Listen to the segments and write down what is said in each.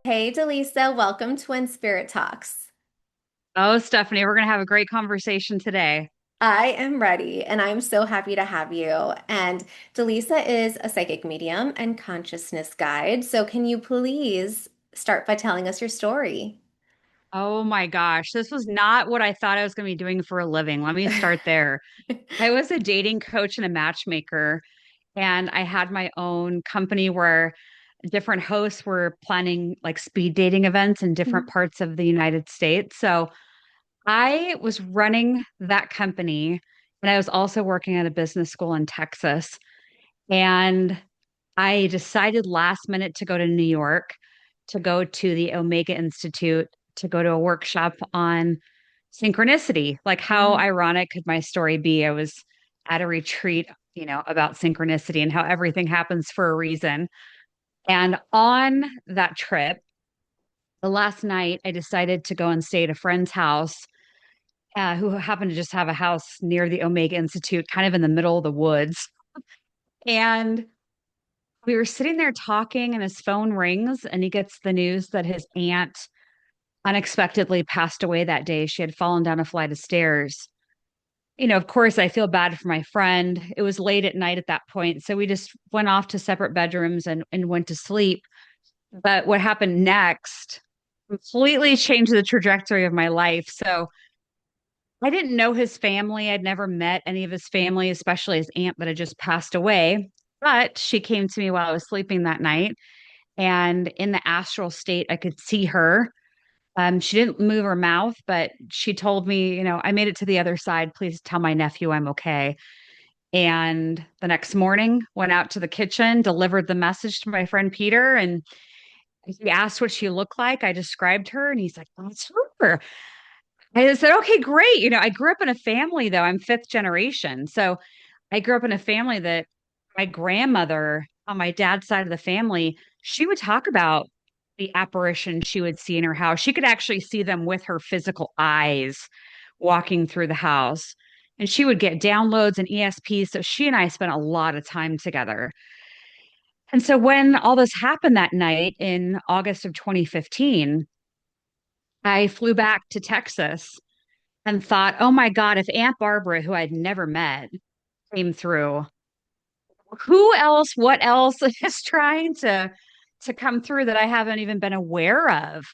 Hey, Dallisa, welcome to When Spirit Talks. Oh, Stephanie, we're going to have a great conversation today. I am ready, and I'm so happy to have you. And Dallisa is a psychic medium and consciousness guide. So, can you please start by telling us your story? Oh my gosh, this was not what I thought I was going to be doing for a living. Let me start there. I was a dating coach and a matchmaker, and I had my own company where different hosts were planning like speed dating events in different parts of the United States. So I was running that company, and I was also working at a business school in Texas. And I decided last minute to go to New York to go to the Omega Institute to go to a workshop on synchronicity. Like, how Mm. ironic could my story be? I was at a retreat, about synchronicity and how everything happens for a reason. And on that trip, the last night, I decided to go and stay at a friend's house who happened to just have a house near the Omega Institute, kind of in the middle of the woods. And we were sitting there talking, and his phone rings, and he gets the news that his aunt unexpectedly passed away that day. She had fallen down a flight of stairs. Of course, I feel bad for my friend. It was late at night at that point. So we just went off to separate bedrooms and went to sleep. But what happened next completely changed the trajectory of my life. So I didn't know his family. I'd never met any of his family, especially his aunt that had just passed away. But she came to me while I was sleeping that night. And in the astral state, I could see her. She didn't move her mouth, but she told me, I made it to the other side. Please tell my nephew I'm okay. And the next morning, went out to the kitchen, delivered the message to my friend Peter, and he asked what she looked like. I described her, and he's like, "That's her." I said, "Okay, great." I grew up in a family, though. I'm fifth generation. So I grew up in a family that my grandmother on my dad's side of the family, she would talk about the apparitions she would see in her house. She could actually see them with her physical eyes walking through the house. And she would get downloads and ESPs. So she and I spent a lot of time together. And so when all this happened that night in August of 2015, I flew back to Texas and thought, oh my God, if Aunt Barbara, who I'd never met, came through, who else, what else is trying to come through that I haven't even been aware of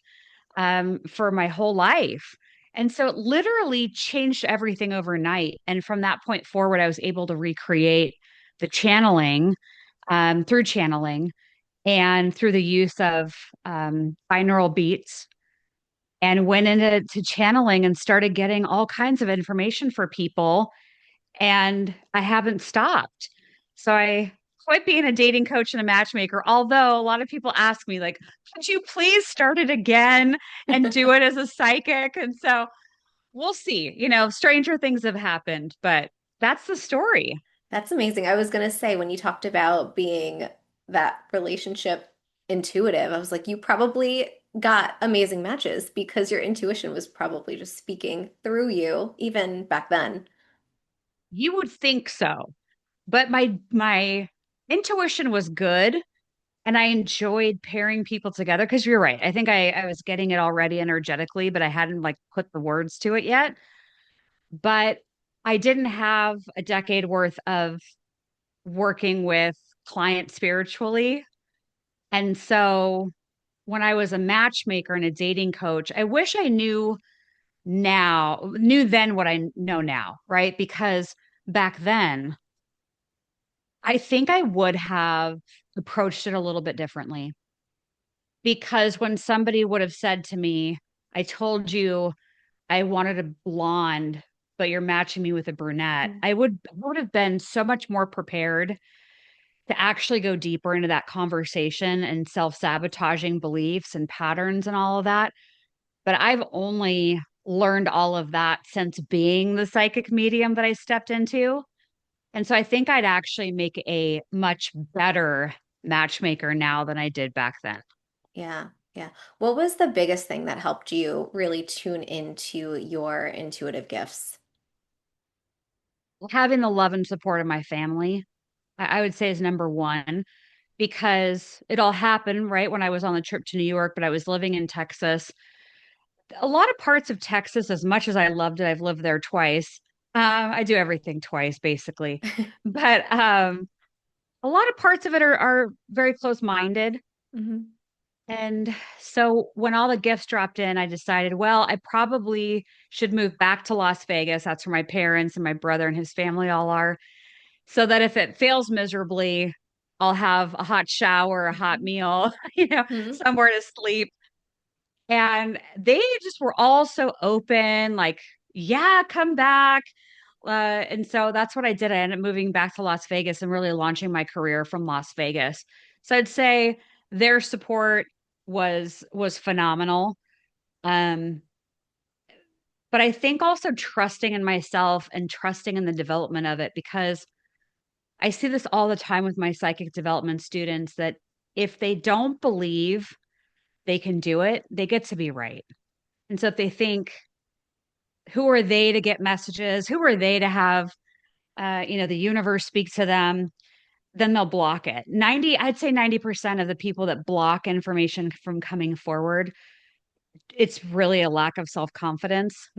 for my whole life? And so it literally changed everything overnight. And from that point forward, I was able to recreate the channeling through channeling and through the use of binaural beats, and went into channeling and started getting all kinds of information for people, and I haven't stopped. So I quit being a dating coach and a matchmaker, although a lot of people ask me, like, could you please start it again and do it as a psychic? And so we'll see. Stranger things have happened, but that's the story. That's amazing. I was going to say, when you talked about being that relationship intuitive, I was like, you probably got amazing matches because your intuition was probably just speaking through you, even back then. You would think so, but my intuition was good. And I enjoyed pairing people together because you're right. I think I was getting it already energetically, but I hadn't like put the words to it yet. But I didn't have a decade worth of working with clients spiritually. And so when I was a matchmaker and a dating coach, I wish I knew then what I know now, right? Because back then, I think I would have approached it a little bit differently. Because when somebody would have said to me, I told you I wanted a blonde, but you're matching me with a brunette, I would have been so much more prepared to actually go deeper into that conversation and self-sabotaging beliefs and patterns and all of that. But I've only learned all of that since being the psychic medium that I stepped into. And so I think I'd actually make a much better matchmaker now than I did back then. Yeah, yeah. What was the biggest thing that helped you really tune into your intuitive gifts? Having the love and support of my family, I would say, is number one. because it all happened right when I was on the trip to New York, but I was living in Texas. A lot of parts of Texas, as much as I loved it, I've lived there twice. I do everything twice, basically. But a lot of parts of it are very close-minded. Hmm. And so when all the gifts dropped in, I decided, well, I probably should move back to Las Vegas. That's where my parents and my brother and his family all are. So that if it fails miserably, I'll have a hot shower, a hot meal, Hmm. somewhere to sleep. And they just were all so open, like, yeah, come back. And so that's what I did. I ended up moving back to Las Vegas and really launching my career from Las Vegas. So I'd say their support was phenomenal. Um, but I think also trusting in myself and trusting in the development of it, because I see this all the time with my psychic development students that if they don't believe they can do it, they get to be right. And so if they think, who are they to get messages? Who are they to have, the universe speak to them? Then they'll block it. I'd say 90% of the people that block information from coming forward, it's really a lack of self confidence.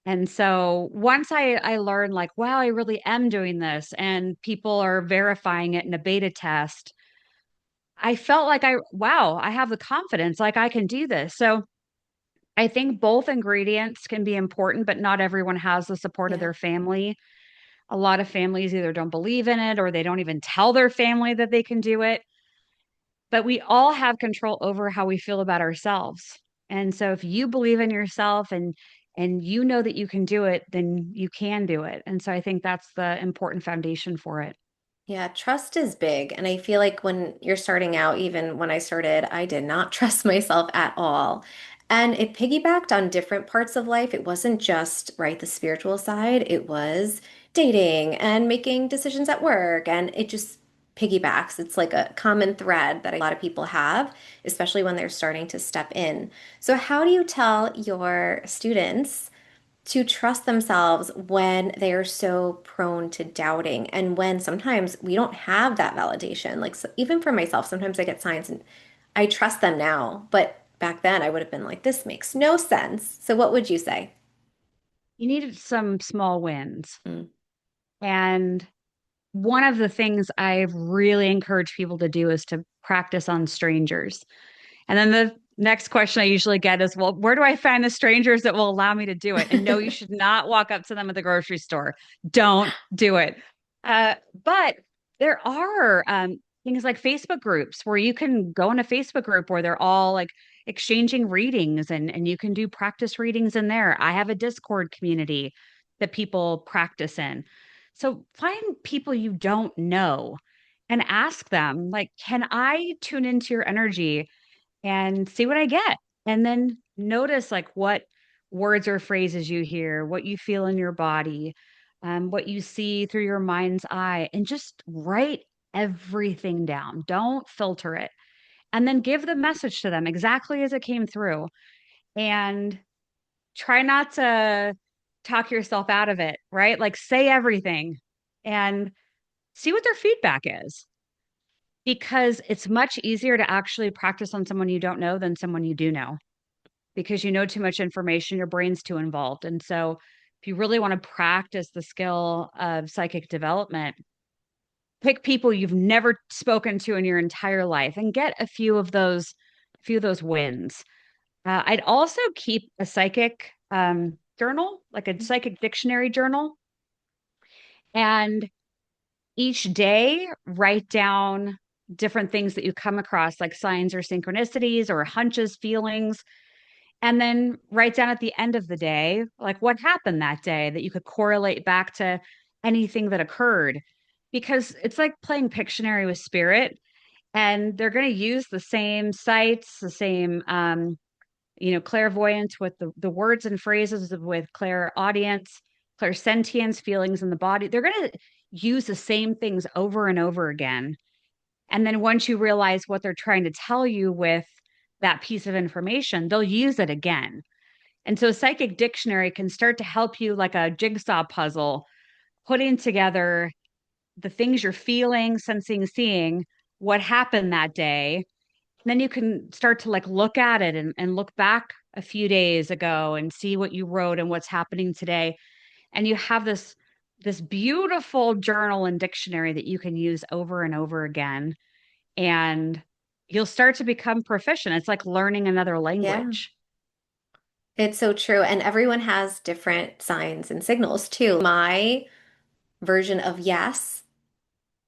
And so once I learned, like, wow, I really am doing this, and people are verifying it in a beta test, I felt like wow, I have the confidence, like I can do this. So I think both ingredients can be important, but not everyone has the support of Yeah. their family. A lot of families either don't believe in it or they don't even tell their family that they can do it. But we all have control over how we feel about ourselves. And so if you believe in yourself and you know that you can do it, then you can do it. And so I think that's the important foundation for it. Yeah, trust is big. And I feel like when you're starting out, even when I started, I did not trust myself at all. And it piggybacked on different parts of life. It wasn't just, right, the spiritual side, it was dating and making decisions at work. And it just piggybacks. It's like a common thread that a lot of people have, especially when they're starting to step in. So, how do you tell your students to trust themselves when they are so prone to doubting and when sometimes we don't have that validation? Like, so even for myself, sometimes I get signs and I trust them now, but back then I would have been like, this makes no sense. So what would you say? You needed some small wins. Mm. And one of the things I've really encouraged people to do is to practice on strangers. And then the next question I usually get is, well, where do I find the strangers that will allow me to do it? And no, you should not walk up to them at the grocery store. Don't do it. Uh, but there are things like Facebook groups where you can go in a Facebook group where they're all like exchanging readings and you can do practice readings in there. I have a Discord community that people practice in. So find people you don't know and ask them, like, can I tune into your energy and see what I get? And then notice like what words or phrases you hear, what you feel in your body, what you see through your mind's eye, and just write everything down. Don't filter it. And then give the message to them exactly as it came through. And try not to talk yourself out of it, right? Like say everything and see what their feedback is, because it's much easier to actually practice on someone you don't know than someone you do know, because you know too much information, your brain's too involved. And so, if you really want to practice the skill of psychic development, pick people you've never spoken to in your entire life and get a few of those wins. I'd also keep a psychic journal, like a psychic dictionary journal, and each day write down different things that you come across, like signs or synchronicities or hunches, feelings. And then write down at the end of the day, like what happened that day that you could correlate back to anything that occurred. Because it's like playing Pictionary with spirit, and they're going to use the same sites, the same, clairvoyance with the words and phrases, with clairaudience, clairsentience, feelings in the body. They're going to use the same things over and over again. And then once you realize what they're trying to tell you with that piece of information, they'll use it again. And so psychic dictionary can start to help you like a jigsaw puzzle, putting together the things you're feeling, sensing, seeing what happened that day. And then you can start to like look at it and look back a few days ago and see what you wrote and what's happening today. And you have this beautiful journal and dictionary that you can use over and over again. And you'll start to become proficient. It's like learning another Yeah. language. It's so true. And everyone has different signs and signals too. My version of yes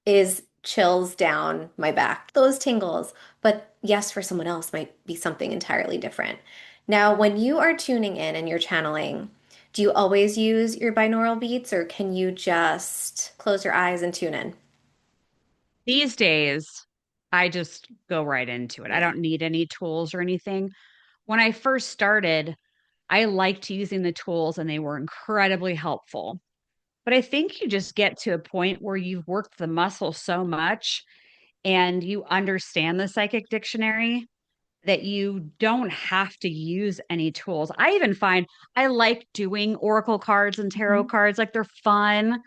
is chills down my back, those tingles. But yes, for someone else might be something entirely different. Now, when you are tuning in and you're channeling, do you always use your binaural beats or can you just close your eyes and tune in? These days, I just go right into it. I Yeah. don't need any tools or anything. When I first started, I liked using the tools and they were incredibly helpful. But I think you just get to a point where you've worked the muscle so much and you understand the psychic dictionary that you don't have to use any tools. I even find I like doing oracle cards and tarot Mhm. cards, like they're fun,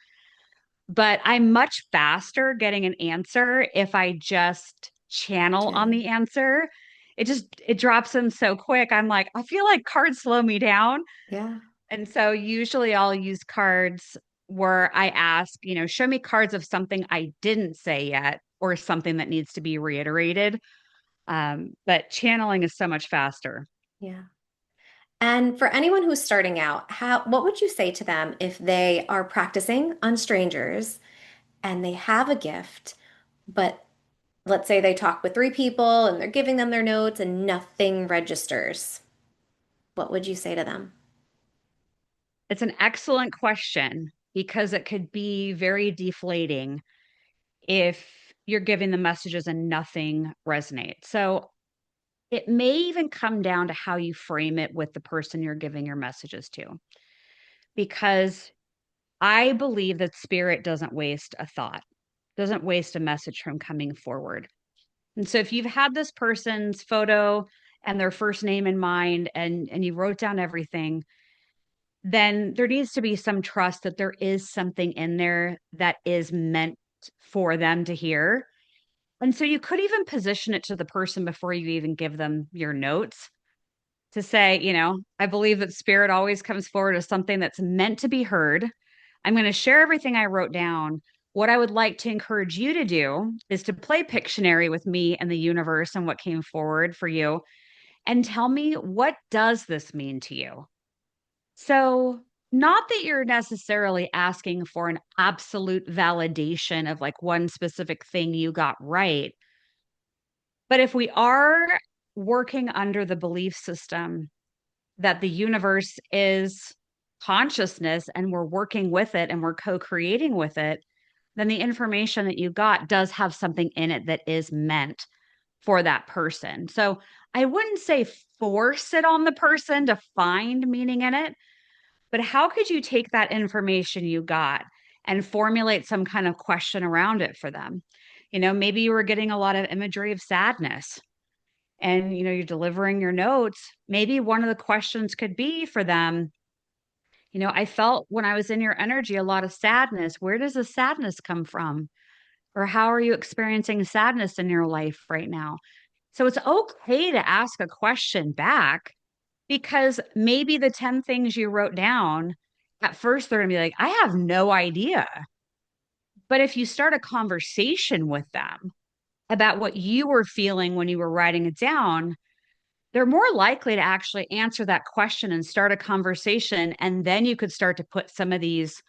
but I'm much faster getting an answer if I just channel on Channel. the answer. It drops in so quick. I'm like, I feel like cards slow me down. Yeah. And so usually I'll use cards where I ask, show me cards of something I didn't say yet or something that needs to be reiterated. But channeling is so much faster. Yeah. And for anyone who's starting out, what would you say to them if they are practicing on strangers and they have a gift, but let's say they talk with three people and they're giving them their notes and nothing registers? What would you say to them? It's an excellent question because it could be very deflating if you're giving the messages and nothing resonates. So it may even come down to how you frame it with the person you're giving your messages to, because I believe that spirit doesn't waste a thought, doesn't waste a message from coming forward. And so if you've had this person's photo and their first name in mind and you wrote down everything, then there needs to be some trust that there is something in there that is meant for them to hear. And so you could even position it to the person before you even give them your notes to say, I believe that spirit always comes forward as something that's meant to be heard. I'm going to share everything I wrote down. What I would like to encourage you to do is to play Pictionary with me and the universe and what came forward for you and tell me, what does this mean to you? So, not that you're necessarily asking for an absolute validation of like one specific thing you got right, but if we are working under the belief system that the universe is consciousness and we're working with it and we're co creating with it, then the information that you got does have something in it that is meant for that person. So I wouldn't say force it on the person to find meaning in it, but how could you take that information you got and formulate some kind of question around it for them? Maybe you were getting a lot of imagery of sadness and you're delivering your notes. Maybe one of the questions could be for them, I felt when I was in your energy a lot of sadness. Where does the sadness come from? Or how are you experiencing sadness in your life right now? So it's okay to ask a question back because maybe the 10 things you wrote down, at first they're going to be like, I have no idea. But if you start a conversation with them about what you were feeling when you were writing it down, they're more likely to actually answer that question and start a conversation. And then you could start to put some of these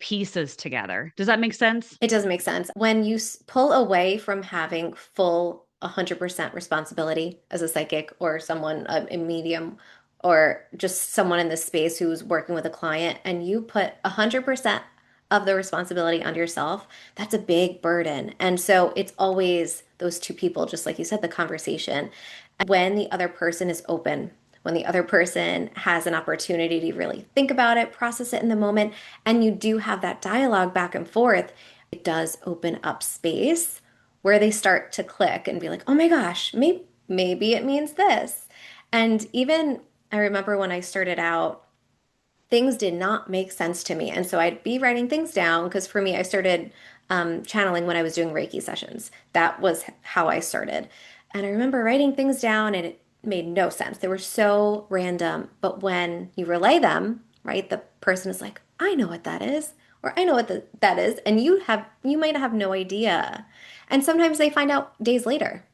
pieces together. Does that make sense? It does make sense. When you pull away from having full 100% responsibility as a psychic or someone, a medium, or just someone in this space who's working with a client, and you put 100% of the responsibility on yourself, that's a big burden. And so it's always those two people, just like you said, the conversation. When the other person is open, when the other person has an opportunity to really think about it, process it in the moment, and you do have that dialogue back and forth, it does open up space where they start to click and be like, oh my gosh, maybe it means this. And even I remember when I started out, things did not make sense to me. And so I'd be writing things down because for me, I started channeling when I was doing Reiki sessions. That was how I started. And I remember writing things down and it made no sense. They were so random. But when you relay them, right, the person is like, I know what that is, or I know what that is. And you might have no idea. And sometimes they find out days later.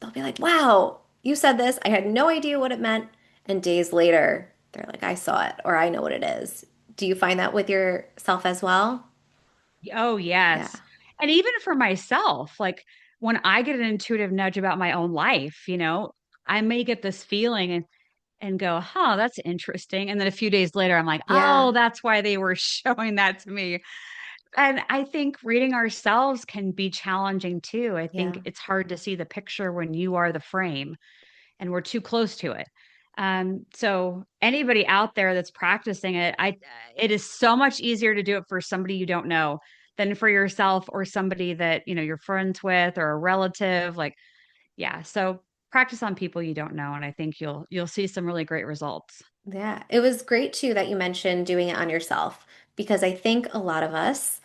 They'll be like, wow, you said this. I had no idea what it meant. And days later, they're like, I saw it or I know what it is. Do you find that with yourself as well? Oh, Yeah. yes. And even for myself, like when I get an intuitive nudge about my own life, I may get this feeling and go, huh, that's interesting. And then a few days later, I'm like, oh, Yeah. that's why they were showing that to me. And I think reading ourselves can be challenging too. I think Yeah. it's hard to see the picture when you are the frame and we're too close to it. So anybody out there that's practicing it, it is so much easier to do it for somebody you don't know than for yourself or somebody that you're friends with or a relative. Like, yeah. So practice on people you don't know, and I think you'll see some really great results. Yeah. It was great too that you mentioned doing it on yourself because I think a lot of us,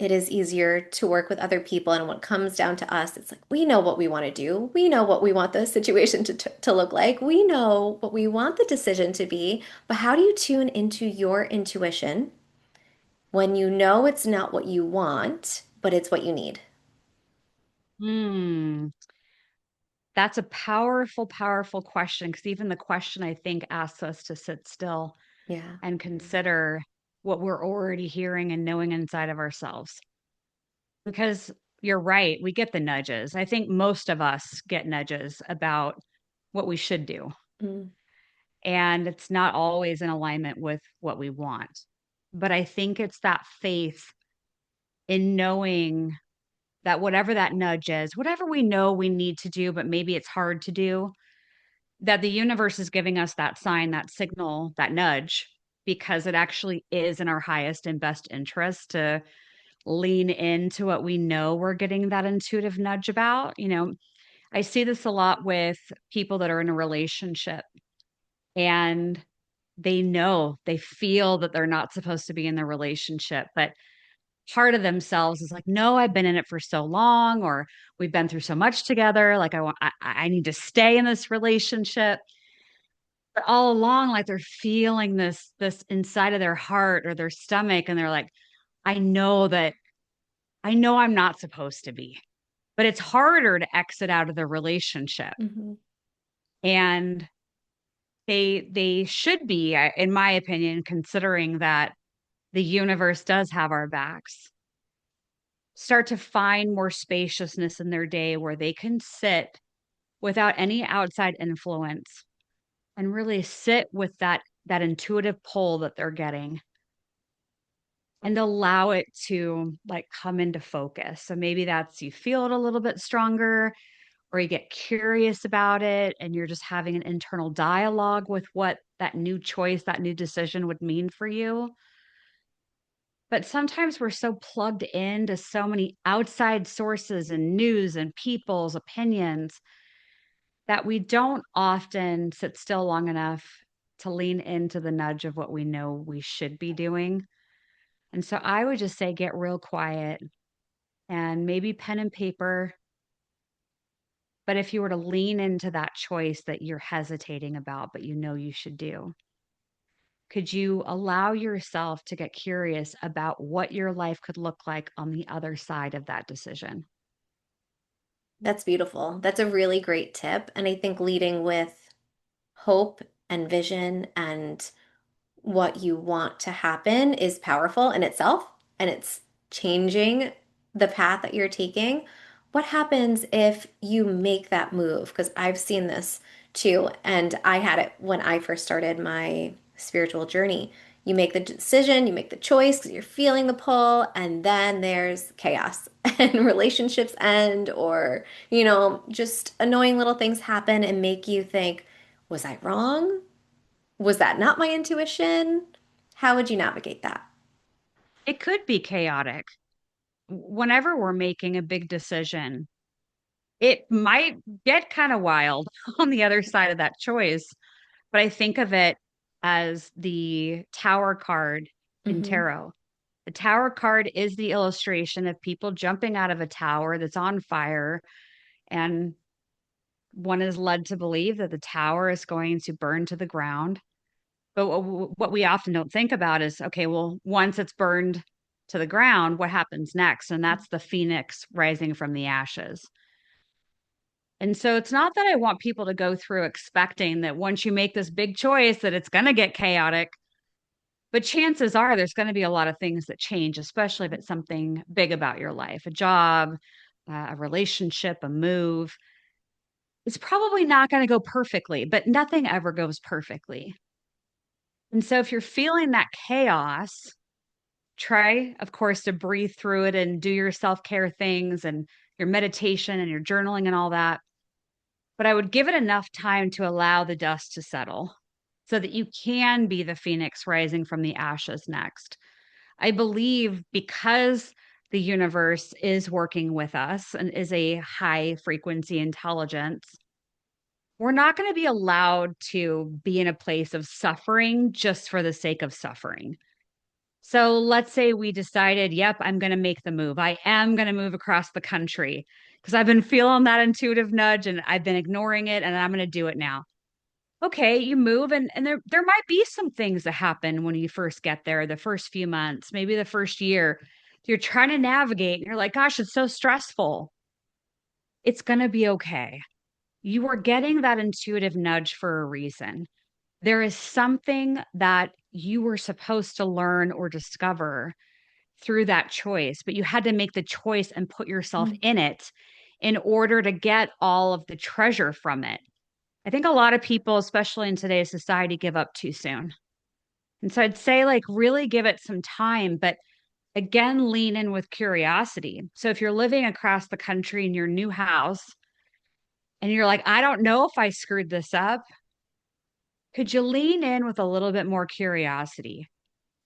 it is easier to work with other people. And when it comes down to us, it's like we know what we want to do. We know what we want the situation to look like. We know what we want the decision to be. But how do you tune into your intuition when you know it's not what you want, but it's what you need? Hmm. That's a powerful, powerful question because even the question I think asks us to sit still Yeah. and consider what we're already hearing and knowing inside of ourselves. Because you're right, we get the nudges. I think most of us get nudges about what we should do. Mm, And it's not always in alignment with what we want. But I think it's that faith in knowing that whatever that nudge is, whatever we know we need to do, but maybe it's hard to do, that the universe is giving us that sign, that signal, that nudge, because it actually is in our highest and best interest to lean into what we know we're getting that intuitive nudge about. I see this a lot with people that are in a relationship and they feel that they're not supposed to be in the relationship, but part of themselves is like, no, I've been in it for so long, or we've been through so much together. Like I need to stay in this relationship. But all along, like they're feeling this inside of their heart or their stomach, and they're like, I know that I know I'm not supposed to be, but it's harder to exit out of the relationship. mhm. And they should be, in my opinion, considering that the universe does have our backs, start to find more spaciousness in their day where they can sit without any outside influence and really sit with that intuitive pull that they're getting and allow it to like come into focus. So maybe that's you feel it a little bit stronger or you get curious about it and you're just having an internal dialogue with what that new choice, that new decision would mean for you. But sometimes we're so plugged into so many outside sources and news and people's opinions that we don't often sit still long enough to lean into the nudge of what we know we should be doing. And so I would just say get real quiet and maybe pen and paper. But if you were to lean into that choice that you're hesitating about, but you know you should do, could you allow yourself to get curious about what your life could look like on the other side of that decision? That's beautiful. That's a really great tip. And I think leading with hope and vision and what you want to happen is powerful in itself and it's changing the path that you're taking. What happens if you make that move? Because I've seen this too, and I had it when I first started my spiritual journey. You make the decision, you make the choice because you're feeling the pull, and then there's chaos and relationships end, or, just annoying little things happen and make you think, was I wrong? Was that not my intuition? How would you navigate that? It could be chaotic. Whenever we're making a big decision, it might get kind of wild on the other side of that choice. But I think of it as the tower card in Hmm. tarot. The tower card is the illustration of people jumping out of a tower that's on fire, and one is led to believe that the tower is going to burn to the ground. But what we often don't think about is, okay, well, once it's burned to the ground, what happens next? And that's the phoenix rising from the ashes. And so it's not that I want people to go through expecting that once you make this big choice that it's going to get chaotic, but chances are there's going to be a lot of things that change, especially if it's something big about your life, a job, a relationship, a move. It's probably not going to go perfectly, but nothing ever goes perfectly. And so if you're feeling that chaos, try, of course, to breathe through it and do your self care things and your meditation and your journaling and all that. But I would give it enough time to allow the dust to settle so that you can be the phoenix rising from the ashes next. I believe because the universe is working with us and is a high frequency intelligence, we're not going to be allowed to be in a place of suffering just for the sake of suffering. So let's say we decided, yep, I'm going to make the move. I am going to move across the country because I've been feeling that intuitive nudge and I've been ignoring it and I'm going to do it now. Okay, you move and there might be some things that happen when you first get there, the first few months, maybe the first year. You're trying to navigate and you're like, gosh, it's so stressful. It's going to be okay. You are getting that intuitive nudge for a reason. There is something that you were supposed to learn or discover through that choice, but you had to make the choice and put yourself in it in order to get all of the treasure from it. I think a lot of people, especially in today's society, give up too soon. And so I'd say, like, really give it some time, but again, lean in with curiosity. So if you're living across the country in your new house and you're like, I don't know if I screwed this up, could you lean in with a little bit more curiosity?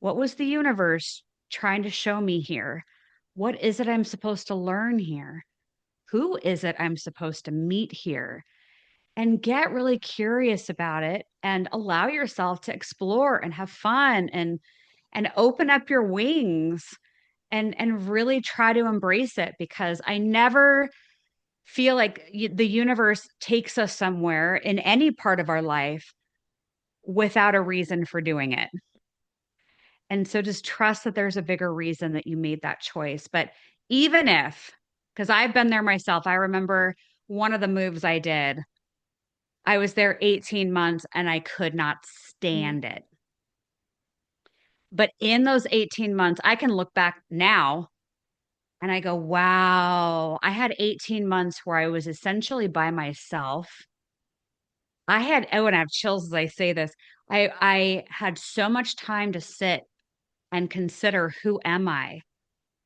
What was the universe trying to show me here? What is it I'm supposed to learn here? Who is it I'm supposed to meet here? And get really curious about it and allow yourself to explore and have fun and open up your wings and really try to embrace it, because I never feel like the universe takes us somewhere in any part of our life without a reason for doing it. And so just trust that there's a bigger reason that you made that choice. But even if, because I've been there myself, I remember one of the moves I did, I was there 18 months and I could not Hmm. stand it. But in those 18 months, I can look back now and I go, wow, I had 18 months where I was essentially by myself. I had, oh, and I have chills as I say this. I had so much time to sit and consider, who am I?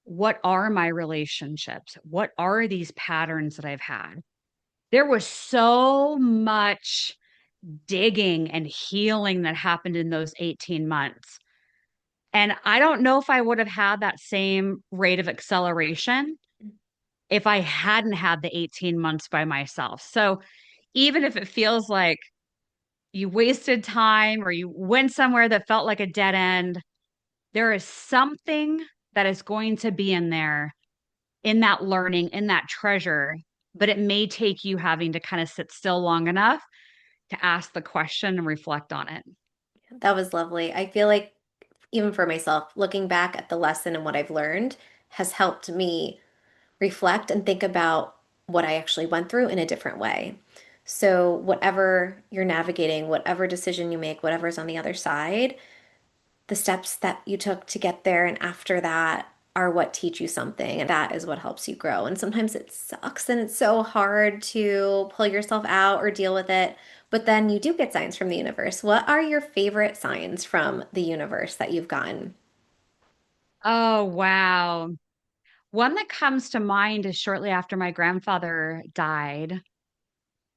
What are my relationships? What are these patterns that I've had? There was so much digging and healing that happened in those 18 months. And I don't know if I would have had that same rate of acceleration if I hadn't had the 18 months by myself. So even if it feels like you wasted time or you went somewhere that felt like a dead end, there is something that is going to be in there, in that learning, in that treasure, but it may take you having to kind of sit still long enough to ask the question and reflect on it. That was lovely. I feel like even for myself, looking back at the lesson and what I've learned has helped me reflect and think about what I actually went through in a different way. So, whatever you're navigating, whatever decision you make, whatever's on the other side, the steps that you took to get there and after that are what teach you something. And that is what helps you grow. And sometimes it sucks and it's so hard to pull yourself out or deal with it. But then you do get signs from the universe. What are your favorite signs from the universe that you've gotten? Oh, wow. One that comes to mind is shortly after my grandfather died.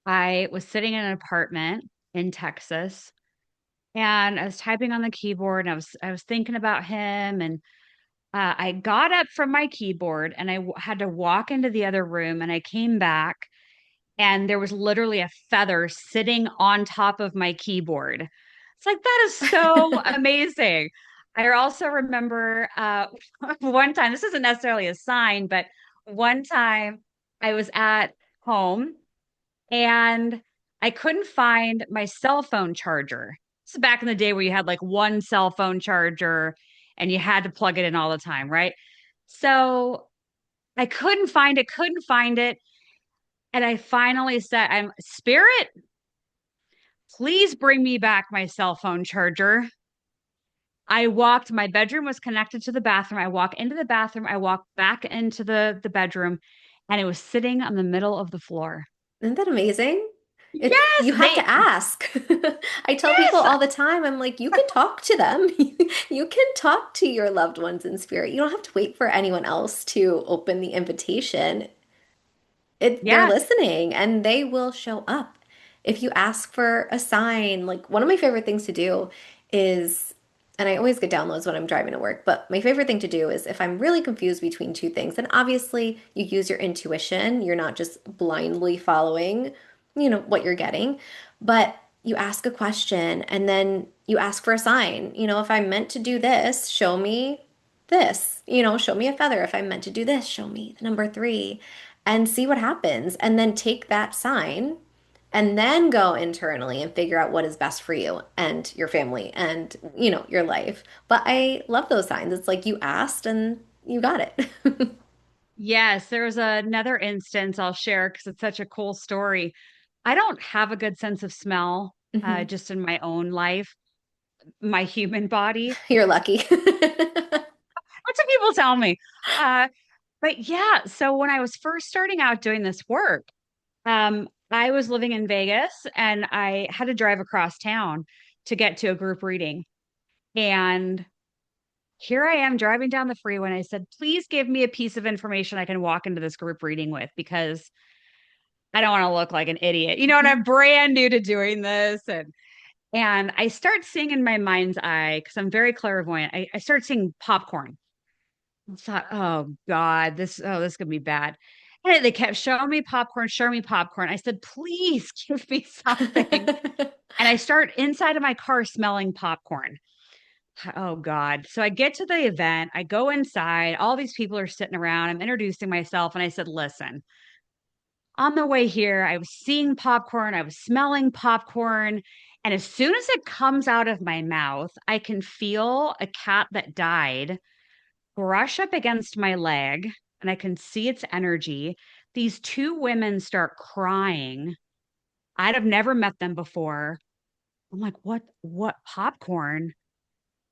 I was sitting in an apartment in Texas and I was typing on the keyboard and I was thinking about him, and I got up from my keyboard and had to walk into the other room, and I came back and there was literally a feather sitting on top of my keyboard. It's like, that is so amazing. I also remember one time, this isn't necessarily a sign, but one time I was at home and I couldn't find my cell phone charger. This is back in the day where you had like one cell phone charger and you had to plug it in all the time, right? So I couldn't find it. And I finally said, I'm Spirit, please bring me back my cell phone charger. My bedroom was connected to the bathroom. I walk into the bathroom, I walk back into the bedroom, and it was sitting on the middle of the floor. Isn't that amazing? It's Yes, you have to ask. I tell people yes, all the time, I'm like, you can talk to them. You can talk to your loved ones in spirit. You don't have to wait for anyone else to open the invitation. They're yes. listening and they will show up. If you ask for a sign, like one of my favorite things to do is, and I always get downloads when I'm driving to work, but my favorite thing to do is if I'm really confused between two things, and obviously you use your intuition, you're not just blindly following, what you're getting, but you ask a question and then you ask for a sign. If I'm meant to do this, show me this. Show me a feather. If I'm meant to do this, show me the number three and see what happens. And then take that sign and then go internally and figure out what is best for you and your family and, your life. But I love those signs. It's like you asked and you got it. Yes, there was another instance I'll share because it's such a cool story. I don't have a good sense of smell, hmm just in my own life, my human body. You're lucky. That's what people tell me. Uh, but yeah, so when I was first starting out doing this work, I was living in Vegas and I had to drive across town to get to a group reading. And here I am driving down the freeway and I said, please give me a piece of information I can walk into this group reading with because I don't want to look like an idiot. And I'm brand new to doing this. And I start seeing in my mind's eye, because I'm very clairvoyant, I start seeing popcorn. I thought, oh God, this could be bad. And they kept showing me popcorn. I said, please give me something. And I start inside of my car smelling popcorn. Oh God. So I get to the event, I go inside, all these people are sitting around, I'm introducing myself, and I said, listen, on the way here, I was seeing popcorn, I was smelling popcorn. And as soon as it comes out of my mouth, I can feel a cat that died brush up against my leg and I can see its energy. These two women start crying. I'd have never met them before. I'm like, what popcorn?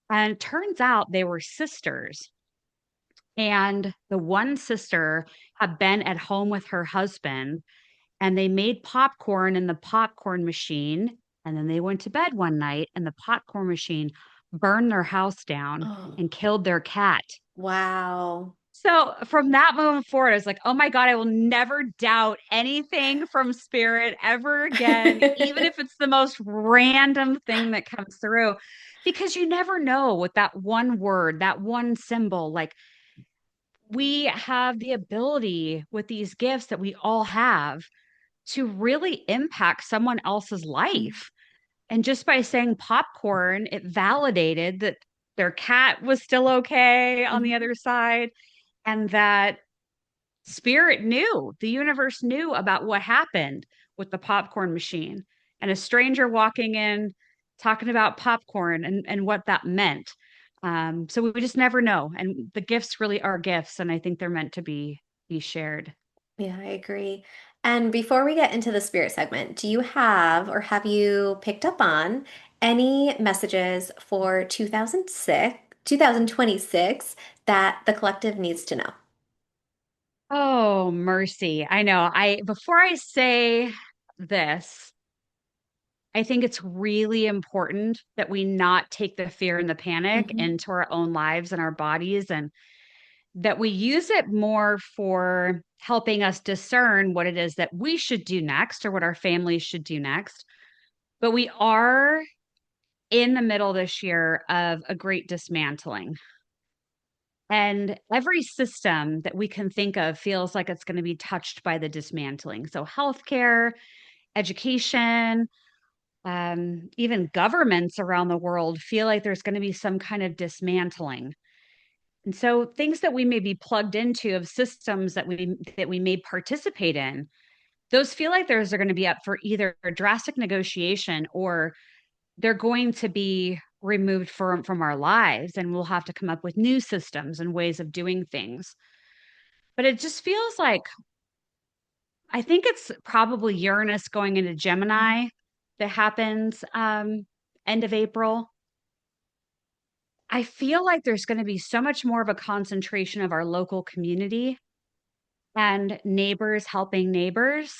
And it turns out they were sisters. And the one sister had been at home with her husband and they made popcorn in the popcorn machine. And then they went to bed one night and the popcorn machine burned their house down Oh, and killed their cat. wow. So from that moment forward, I was like, oh my God, I will never doubt anything from spirit ever again, even if it's the most random thing that comes through, because you never know with that one word, that one symbol. Like we have the ability with these gifts that we all have to really impact someone else's life. And just by saying popcorn, it validated that their cat was still okay on the Mhm. other side and that spirit knew, the universe knew about what happened with the popcorn machine and a stranger walking in talking about popcorn and what that meant. So we just never know. And the gifts really are gifts. And I think they're meant to be shared. Yeah, I agree. And before we get into the spirit segment, do you have or have you picked up on any messages for 2026 that the collective needs to know? Oh, mercy. I know. Before I say this, I think it's really important that we not take the fear and the panic hmm into our own lives and our bodies and that we use it more for helping us discern what it is that we should do next or what our families should do next. But we are in the middle this year of a great dismantling. And every system that we can think of feels like it's going to be touched by the dismantling. So, healthcare, education, even governments around the world feel like there's going to be some kind of dismantling. And so things that we may be plugged into of systems that we may participate in, those feel like those are going to be up for either a drastic negotiation or they're going to be removed from our lives and we'll have to come up with new systems and ways of doing things. But it just feels like I think it's probably Uranus going into Gemini that happens end of April. I feel like there's going to be so much more of a concentration of our local community and neighbors helping neighbors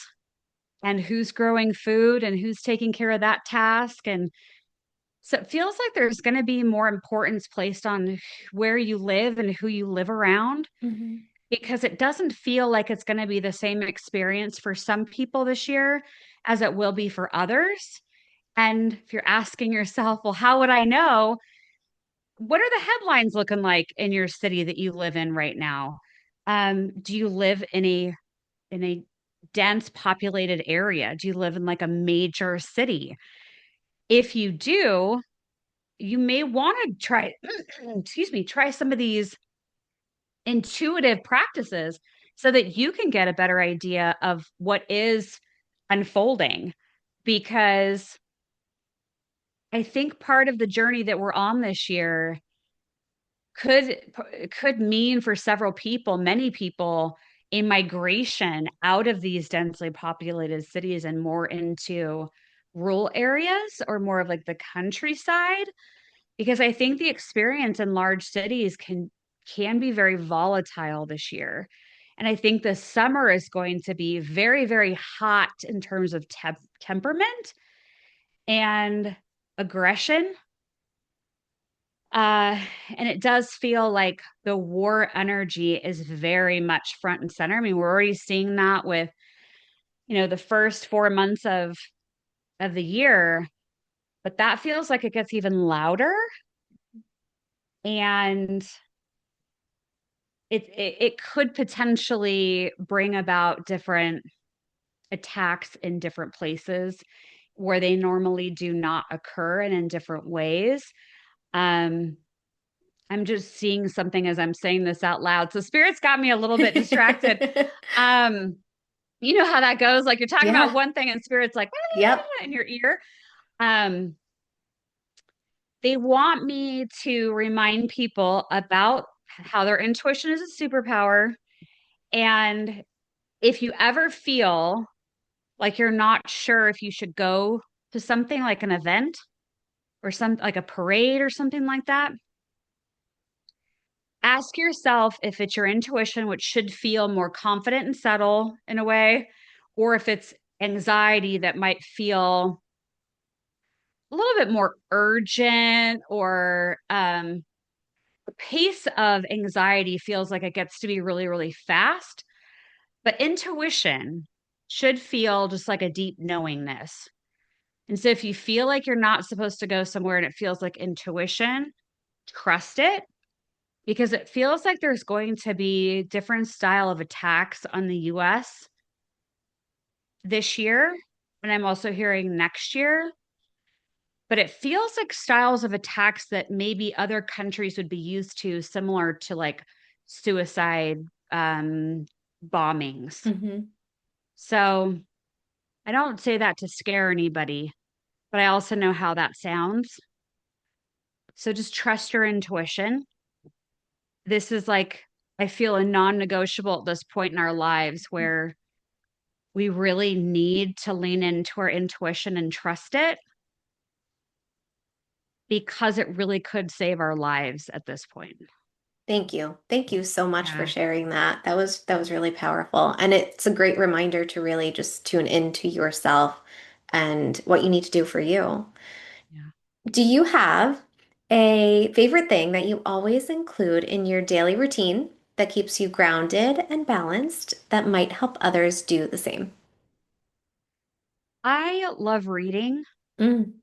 and who's growing food and who's taking care of that task. And so it feels like there's going to be more importance placed on where you live and who you live around Hmm. because it doesn't feel like it's going to be the same experience for some people this year as it will be for others. And if you're asking yourself, well, how would I know? What are the headlines looking like in your city that you live in right now? Do you live in a dense populated area? Do you live in like a major city? If you do, you may want to try, excuse me, try some of these intuitive practices so that you can get a better idea of what is unfolding. Because I think part of the journey that we're on this year could could mean for several people, many people, a migration out of these densely populated cities and more into rural areas or more of like the countryside because I think the experience in large cities can be very volatile this year. And I think the summer is going to be very, very hot in terms of temperament and aggression. Uh, and it does feel like the war energy is very much front and center. I mean, we're already seeing that with, the first 4 months of the year, but that feels like it gets even louder. And it could potentially bring about different attacks in different places where they normally do not occur and in different ways. Um, I'm just seeing something as I'm saying this out loud. So spirits got me a little bit distracted. Um, you know how that goes. Like you're talking about Yeah. one thing and spirits like Yep. in your ear. Um, they want me to remind people about how their intuition is a superpower. And if you ever feel like you're not sure if you should go to something like an event or some like a parade or something like that, ask yourself if it's your intuition, which should feel more confident and settle in a way, or if it's anxiety that might feel a little bit more urgent or the pace of anxiety feels like it gets to be really, really fast. But intuition should feel just like a deep knowingness. And so if you feel like you're not supposed to go somewhere and it feels like intuition, trust it because it feels like there's going to be different style of attacks on the US this year. And I'm also hearing next year, but it feels like styles of attacks that maybe other countries would be used to, similar to like suicide bombings. Hmm. So I don't say that to scare anybody, but I also know how that sounds. So just trust your intuition. This is like, I feel a non negotiable at this point in our lives where we really need to lean into our intuition and trust it because it really could save our lives at this point. Thank you. Thank you so much for Yeah. sharing that. That was really powerful. And it's a great reminder to really just tune into yourself and what you need to do for you. Yeah. Do you have a favorite thing that you always include in your daily routine that keeps you grounded and balanced that might help others do the same? I love reading. Mm.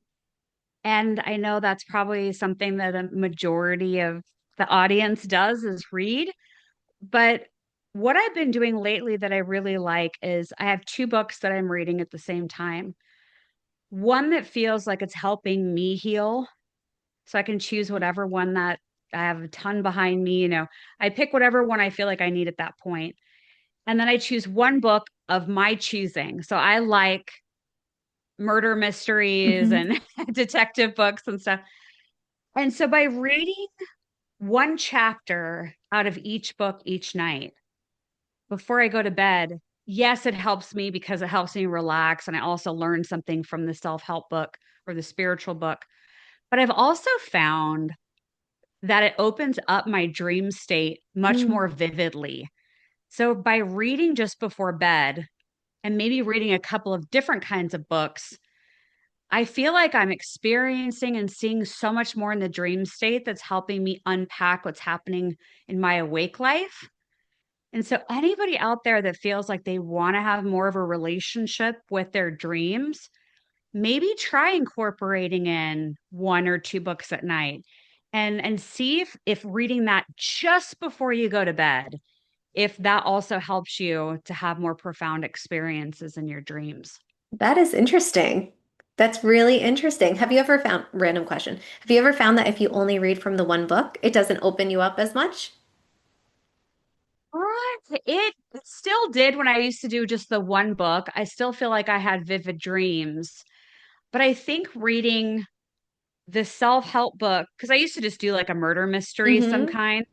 And I know that's probably something that a majority of the audience does is read. But what I've been doing lately that I really like is I have two books that I'm reading at the same time. one that feels like it's helping me heal. So I can choose whatever one that I have a ton behind me. I pick whatever one I feel like I need at that point. And then I choose one book of my choosing. So I like murder mysteries Hmm. and detective books and stuff. And so by reading one chapter out of each book each night before I go to bed, yes, it helps me because it helps me relax. And I also learn something from the self help book or the spiritual book. But I've also found that it opens up my dream state much more vividly. So by reading just before bed and maybe reading a couple of different kinds of books, I feel like I'm experiencing and seeing so much more in the dream state that's helping me unpack what's happening in my awake life. And so, anybody out there that feels like they want to have more of a relationship with their dreams, maybe try incorporating in one or two books at night and see if reading that just before you go to bed, if that also helps you to have more profound experiences in your dreams. That is interesting. That's really interesting. Have you ever found, random question, have you ever found that if you only read from the one book, it doesn't open you up as much? But it still did when I used to do just the one book. I still feel like I had vivid dreams. But I think reading the self-help book, because I used to just do like a murder mystery some Hmm. kind,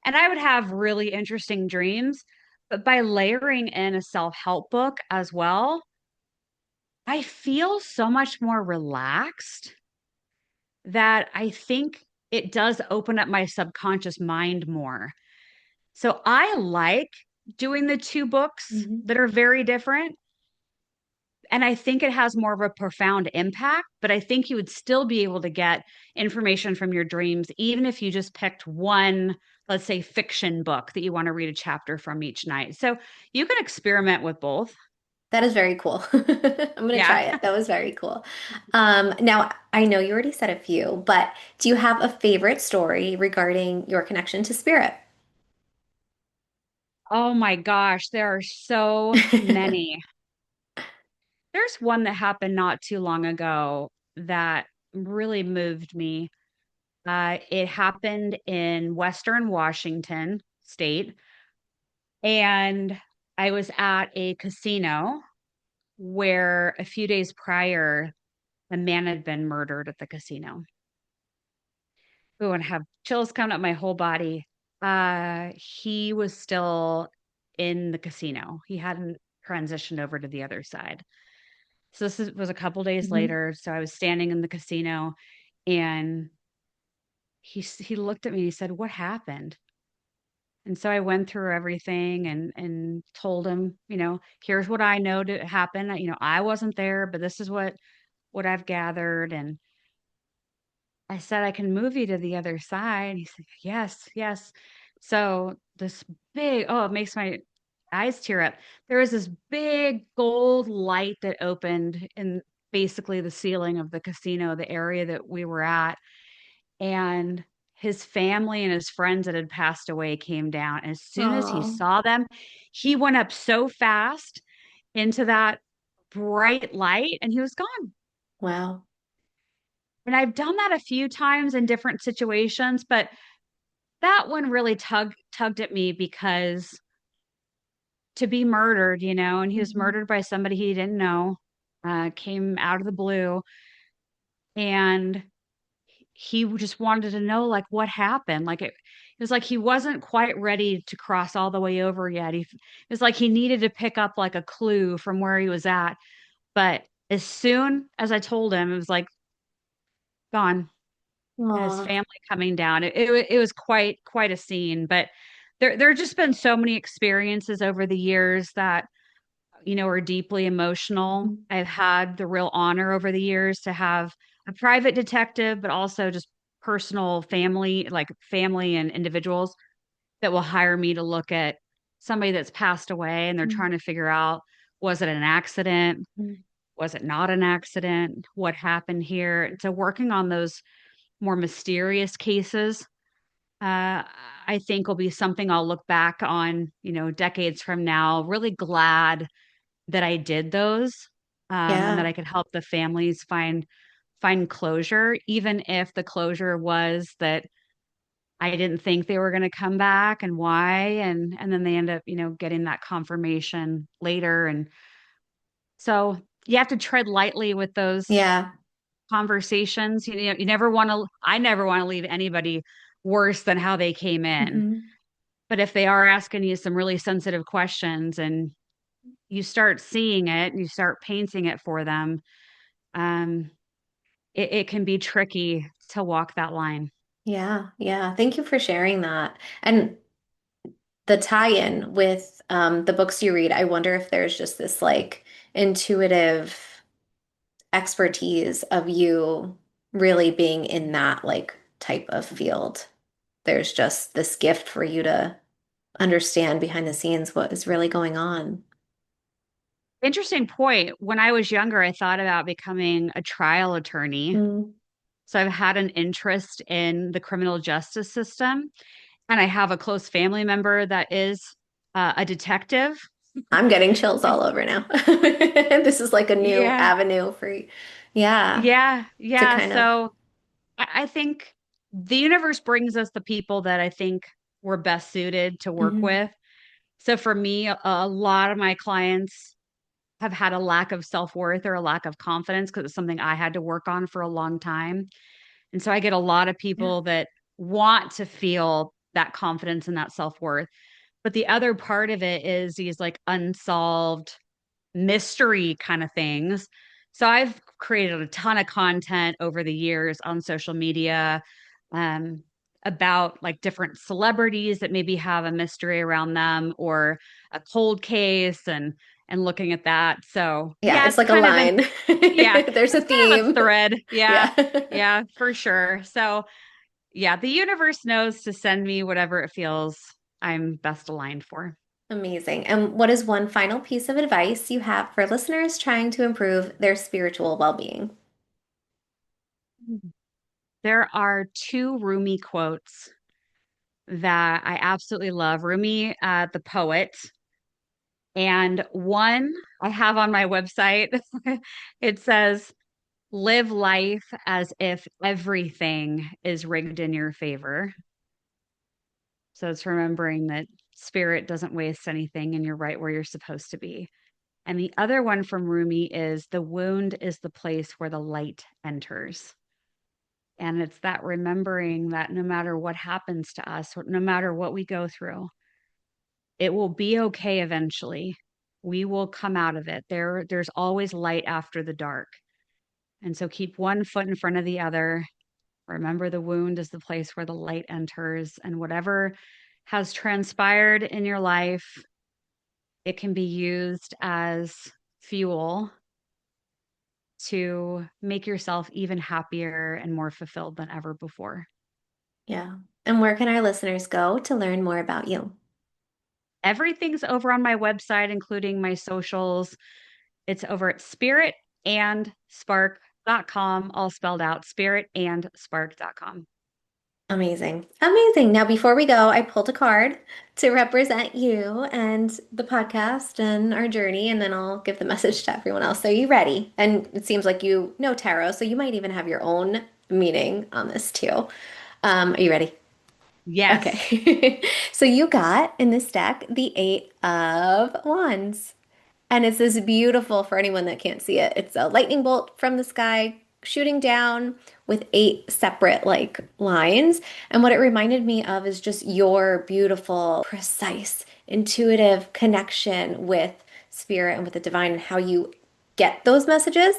and I would have really interesting dreams. But by layering in a self-help book as well, I feel so much more relaxed that I think it does open up my subconscious mind more. So I like doing the two books Hmm. that are very different. And I think it has more of a profound impact, but I think you would still be able to get information from your dreams, even if you just picked one, let's say, fiction book that you want to read a chapter from each night. So you can experiment with both. That is very cool. I'm gonna Yeah. try it. That was very cool. Now, I know you already said a few, but do you have a favorite story regarding your connection to spirit? Oh my gosh, there are so many. There's one that happened not too long ago that really moved me. It happened in Western Washington state, and I was at a casino where a few days prior, a man had been murdered at the casino. Ooh, and I have chills coming up my whole body. He was still in the casino. He hadn't transitioned over to the other side. So was a couple days Mhm. later. So I was standing in the casino, and he looked at me and he said, "What happened?" And so I went through everything and told him, here's what I know to happen. I wasn't there, but this is what I've gathered. And I said, I can move you to the other side. He said, yes, yes. So this big, oh, it makes my eyes tear up. There was this big gold light that opened in basically the ceiling of the casino, the area that we were at. And his family and his friends that had passed away came down. As soon as he Oh, saw them, he went up so fast into that bright light and he was gone. wow. And I've done that a few times in different situations, but that one really tugged at me because to be murdered, and he was Mhm. murdered by somebody he didn't know, came out of the blue, and he just wanted to know like what happened. It was like he wasn't quite ready to cross all the way over yet. It was like he needed to pick up like a clue from where he was at. But as soon as I told him, it was like gone. And his Aw. family coming down. It was quite a scene. But there just been so many experiences over the years that are deeply emotional. Mhm. I've had the real honor over the years to have a private detective, but also just personal family, like family and individuals that will hire me to look at somebody that's passed away and they're trying to figure out, was it an accident? Mhm. Was it not an accident? What happened here? And so working on those more mysterious cases, uh, I think will be something I'll look back on, decades from now, really glad that I did those. and that Yeah. I could help the families find closure, even if the closure was that I didn't think they were going to come back and why, and then they end up, getting that confirmation later. And so you have to tread lightly with those Yeah. conversations. You never want to, I never want to leave anybody worse than how they came in. Hmm. But if they are asking you some really sensitive questions and you start seeing it and you start painting it for them, um, it can be tricky to walk that line. Yeah. Yeah. Thank you for sharing that. And the tie-in with the books you read, I wonder if there's just this like intuitive expertise of you really being in that like type of field. There's just this gift for you to understand behind the scenes what is really going on. Interesting point. When I was younger, I thought about becoming a trial attorney. Mm. So I've had an interest in the criminal justice system, and I have a close family member that is a detective. I'm getting chills all over now. This is like a new Yeah, avenue for, yeah, yeah, to yeah. kind of, So I think the universe brings us the people that I think we're best suited to work mhm. with. So for me, a lot of my clients have had a lack of self-worth or a lack of confidence because it's something I had to work on for a long time. And so I get a lot of Yeah, people that want to feel that confidence and that self-worth. But the other part of it is these like unsolved mystery kind of things. So I've created a ton of content over the years on social media, um, about like different celebrities that maybe have a mystery around them or a cold case and looking at that. So yeah, yeah, it's it's like a kind of an line. yeah, There's a it's kind of a theme. thread. Yeah. Yeah. Yeah, for sure. So yeah, the universe knows to send me whatever it feels I'm best aligned for. Amazing. And what is one final piece of advice you have for listeners trying to improve their spiritual well-being? There are two Rumi quotes that I absolutely love. Rumi, the poet, and one I have on my website. It says, live life as if everything is rigged in your favor. So it's remembering that spirit doesn't waste anything and you're right where you're supposed to be. And the other one from Rumi is the wound is the place where the light enters. And it's that remembering that no matter what happens to us, or no matter what we go through, it will be okay eventually. We will come out of it. There's always light after the dark. And so keep one foot in front of the other. Remember the wound is the place where the light enters, and whatever has transpired in your life, it can be used as fuel to make yourself even happier and more fulfilled than ever before. Yeah. And where can our listeners go to learn more about you? Everything's over on my website, including my socials. It's over at spiritandspark.com, all spelled out, spiritandspark.com. Amazing. Amazing. Now, before we go, I pulled a card to represent you and the podcast and our journey, and then I'll give the message to everyone else. So, you ready? And it seems like you know tarot, so you might even have your own meaning on this too. Are you ready? Yes. Okay. So, you got in this deck the Eight of Wands. And it's this beautiful, for anyone that can't see it, it's a lightning bolt from the sky shooting down with eight separate like lines. And what it reminded me of is just your beautiful, precise, intuitive connection with spirit and with the divine and how you get those messages.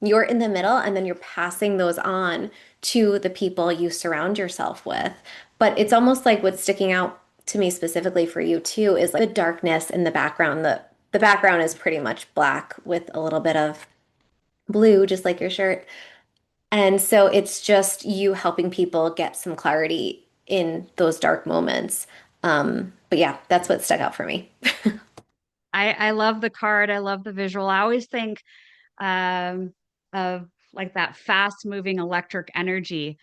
You're in the middle and then you're passing those on to the people you surround yourself with. But it's almost like what's sticking out to me specifically for you too is like the darkness in the background. The background is pretty much black with a little bit of blue, just like your shirt. And so it's just you helping people get some clarity in those dark moments. But yeah, that's what stuck out for me. I love the card. I love the visual. I always think of like that fast moving electric energy.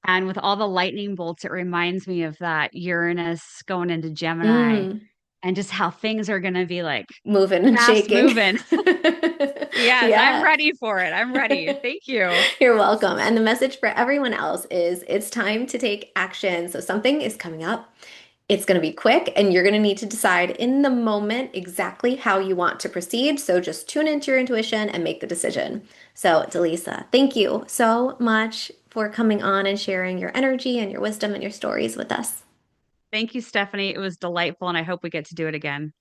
And with all the lightning bolts, it reminds me of that Uranus going into Gemini Mm, and just how things are going to be like moving and fast shaking. moving. Yes, I'm Yeah. ready for it. I'm ready. Thank you. You're welcome. And the message for everyone else is it's time to take action. So something is coming up. It's going to be quick, and you're going to need to decide in the moment exactly how you want to proceed. So just tune into your intuition and make the decision. So, Delisa, thank you so much for coming on and sharing your energy and your wisdom and your stories with us. Thank you, Stephanie. It was delightful, and I hope we get to do it again.